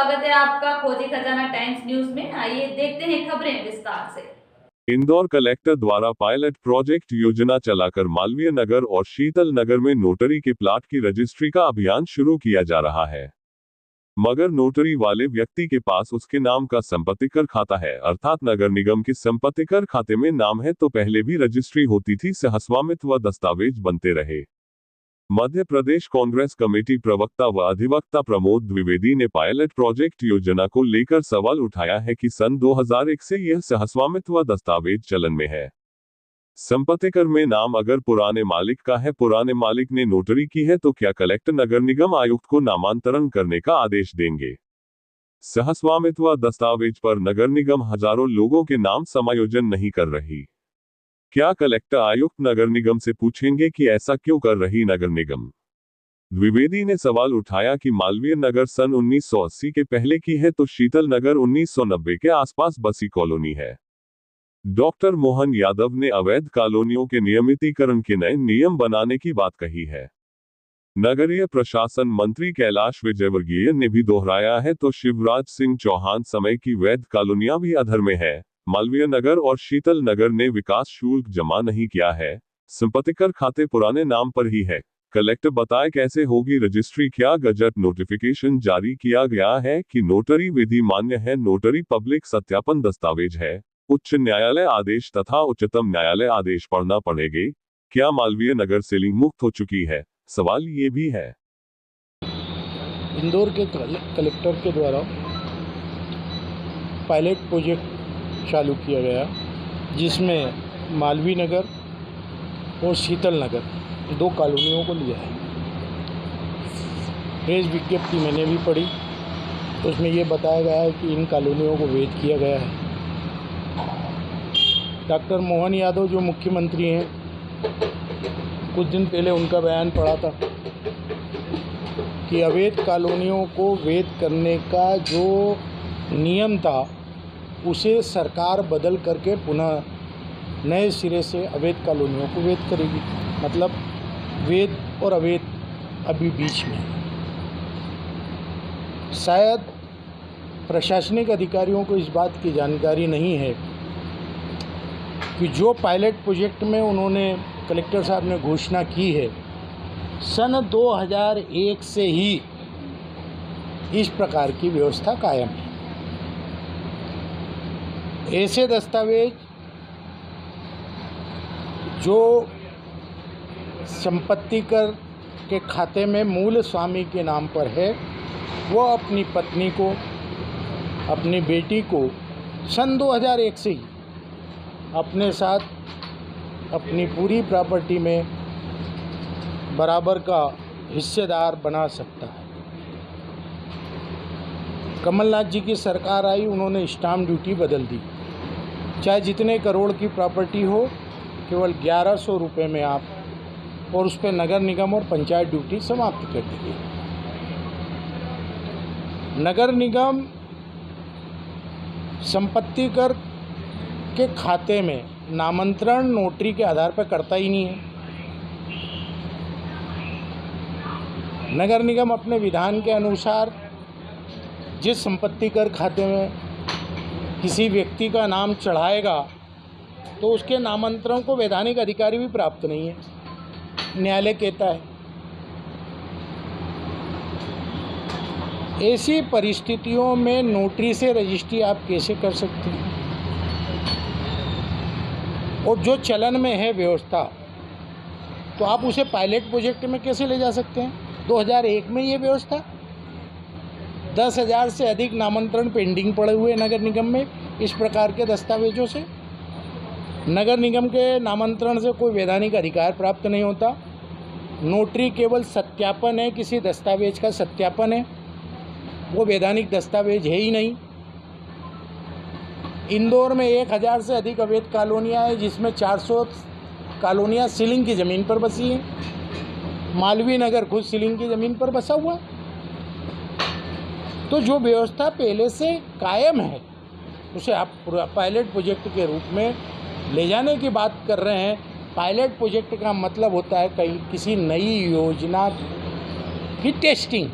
स्वागत है आपका खोजी खजाना टाइम्स न्यूज में। आइए देखते हैं खबरें विस्तार से। इंदौर कलेक्टर द्वारा पायलट प्रोजेक्ट योजना चलाकर मालवीय नगर और शीतल नगर में नोटरी के प्लाट की रजिस्ट्री का अभियान शुरू किया जा रहा है, मगर नोटरी वाले व्यक्ति के पास उसके नाम का संपत्ति कर खाता है, अर्थात नगर निगम के संपत्ति कर खाते में नाम है तो पहले भी रजिस्ट्री होती थी, सहस्वामित्व दस्तावेज बनते रहे। मध्य प्रदेश कांग्रेस कमेटी प्रवक्ता व अधिवक्ता प्रमोद द्विवेदी ने पायलट प्रोजेक्ट योजना को लेकर सवाल उठाया है कि सन 2001 से यह सहस्वामित्व दस्तावेज चलन में है। संपत्ति कर में नाम अगर पुराने मालिक का है, पुराने मालिक ने नोटरी की है, तो क्या कलेक्टर नगर निगम आयुक्त को नामांतरण करने का आदेश देंगे? सहस्वामित्व दस्तावेज पर नगर निगम हजारों लोगों के नाम समायोजन नहीं कर रही। क्या कलेक्टर आयुक्त नगर निगम से पूछेंगे कि ऐसा क्यों कर रही नगर निगम? द्विवेदी ने सवाल उठाया कि मालवीय नगर सन 1980 के पहले की है तो शीतल नगर 1990 के आसपास बसी कॉलोनी है। डॉक्टर मोहन यादव ने अवैध कॉलोनियों के नियमितीकरण के नए नियम बनाने की बात कही है। नगरीय प्रशासन मंत्री कैलाश विजयवर्गीय ने भी दोहराया है तो शिवराज सिंह चौहान समय की वैध कॉलोनियां भी अधर में है। मालवीय नगर और शीतल नगर ने विकास शुल्क जमा नहीं किया है, संपत्ति कर खाते पुराने नाम पर ही है। कलेक्टर बताए कैसे होगी रजिस्ट्री? क्या गजट नोटिफिकेशन जारी किया गया है कि नोटरी विधि मान्य है? नोटरी पब्लिक सत्यापन दस्तावेज है। उच्च न्यायालय आदेश तथा उच्चतम न्यायालय आदेश पढ़ना पड़ेगी। क्या मालवीय नगर सीलिंग मुक्त हो चुकी है? सवाल ये भी है। इंदौर के कलेक्टर के द्वारा पायलट प्रोजेक्ट चालू किया गया, जिसमें मालवीय नगर और शीतल नगर दो कॉलोनियों को लिया है। प्रेस विज्ञप्ति मैंने भी पढ़ी तो उसमें ये बताया गया है कि इन कॉलोनियों को वैध किया गया है। डॉक्टर मोहन यादव जो मुख्यमंत्री हैं, कुछ दिन पहले उनका बयान पढ़ा था कि अवैध कॉलोनियों को वैध करने का जो नियम था उसे सरकार बदल करके पुनः नए सिरे से अवैध कॉलोनियों को वैध करेगी। मतलब वैध और अवैध अभी बीच में। शायद प्रशासनिक अधिकारियों को इस बात की जानकारी नहीं है कि जो पायलट प्रोजेक्ट में उन्होंने कलेक्टर साहब ने घोषणा की है, सन 2001 से ही इस प्रकार की व्यवस्था कायम है। ऐसे दस्तावेज जो संपत्ति कर के खाते में मूल स्वामी के नाम पर है, वो अपनी पत्नी को, अपनी बेटी को सन 2001 से ही अपने साथ अपनी पूरी प्रॉपर्टी में बराबर का हिस्सेदार बना सकता है। कमलनाथ जी की सरकार आई, उन्होंने स्टाम्प ड्यूटी बदल दी। चाहे जितने करोड़ की प्रॉपर्टी हो, केवल 1100 रुपये में आप और उस पर नगर निगम और पंचायत ड्यूटी समाप्त कर दी गई। नगर निगम संपत्ति कर के खाते में नामांतरण नोटरी के आधार पर करता ही नहीं है। नगर निगम अपने विधान के अनुसार जिस संपत्ति कर खाते में किसी व्यक्ति का नाम चढ़ाएगा तो उसके नामांतरण को वैधानिक अधिकारी भी प्राप्त नहीं है, न्यायालय कहता है। ऐसी परिस्थितियों में नोटरी से रजिस्ट्री आप कैसे कर सकते हैं? और जो चलन में है व्यवस्था, तो आप उसे पायलट प्रोजेक्ट में कैसे ले जा सकते हैं? 2001 में ये व्यवस्था 10,000 से अधिक नामांतरण पेंडिंग पड़े हुए नगर निगम में इस प्रकार के दस्तावेजों से। नगर निगम के नामांतरण से कोई वैधानिक अधिकार प्राप्त नहीं होता। नोटरी केवल सत्यापन है, किसी दस्तावेज का सत्यापन है, वो वैधानिक दस्तावेज है ही नहीं। इंदौर में 1000 से अधिक अवैध कॉलोनियाँ हैं, जिसमें 400 कॉलोनियाँ सीलिंग की ज़मीन पर बसी हैं। मालवीय नगर खुद सीलिंग की ज़मीन पर बसा हुआ। तो जो व्यवस्था पहले से कायम है उसे आप पायलट प्रोजेक्ट के रूप में ले जाने की बात कर रहे हैं। पायलट प्रोजेक्ट का मतलब होता है कहीं किसी नई योजना की टेस्टिंग।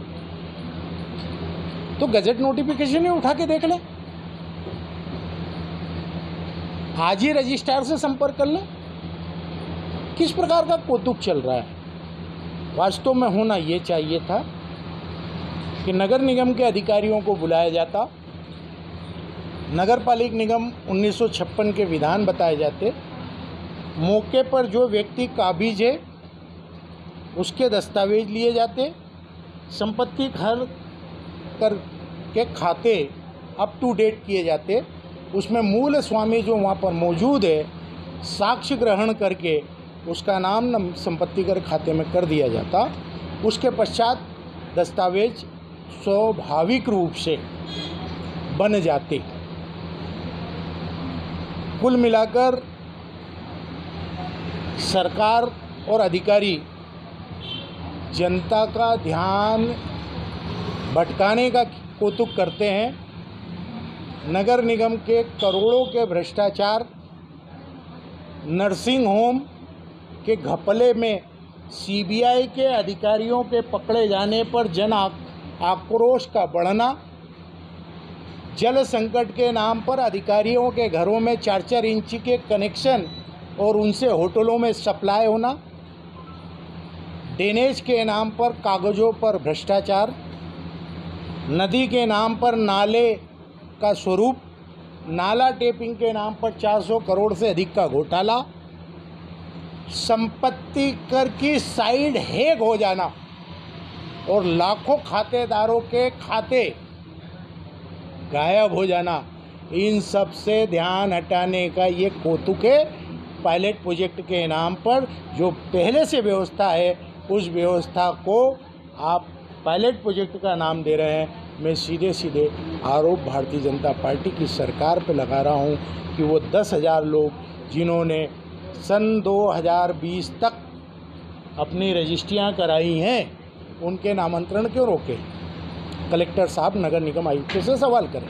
तो गजट नोटिफिकेशन ही उठा के देख लें, आज ही रजिस्ट्रार से संपर्क कर लें। किस प्रकार का कौतुक चल रहा है? वास्तव में होना ये चाहिए था कि नगर निगम के अधिकारियों को बुलाया जाता, नगर पालिक निगम 1956 के विधान बताए जाते, मौके पर जो व्यक्ति काबिज है उसके दस्तावेज लिए जाते, संपत्ति खर्च कर के खाते अप टू डेट किए जाते, उसमें मूल स्वामी जो वहाँ पर मौजूद है साक्ष्य ग्रहण करके उसका नाम संपत्ति कर खाते में कर दिया जाता। उसके पश्चात दस्तावेज स्वाभाविक रूप से बन जाते। कुल मिलाकर सरकार और अधिकारी जनता का ध्यान भटकाने का कौतुक करते हैं। नगर निगम के करोड़ों के भ्रष्टाचार, नर्सिंग होम के घपले में सीबीआई के अधिकारियों के पकड़े जाने पर जन आक्रोश का बढ़ना, जल संकट के नाम पर अधिकारियों के घरों में 4-4 इंच के कनेक्शन और उनसे होटलों में सप्लाई होना, ड्रेनेज के नाम पर कागज़ों पर भ्रष्टाचार, नदी के नाम पर नाले का स्वरूप, नाला टेपिंग के नाम पर 400 करोड़ से अधिक का घोटाला, संपत्ति कर की साइड हैक हो जाना और लाखों खातेदारों के खाते गायब हो जाना, इन सब से ध्यान हटाने का ये कौतुक है। पायलट प्रोजेक्ट के नाम पर जो पहले से व्यवस्था है उस व्यवस्था को आप पायलट प्रोजेक्ट का नाम दे रहे हैं। मैं सीधे सीधे आरोप भारतीय जनता पार्टी की सरकार पर लगा रहा हूं कि वो 10,000 लोग जिन्होंने सन 2020 तक अपनी रजिस्ट्रियां कराई हैं, उनके नामांतरण क्यों रोके? कलेक्टर साहब नगर निगम आयुक्त से सवाल करें।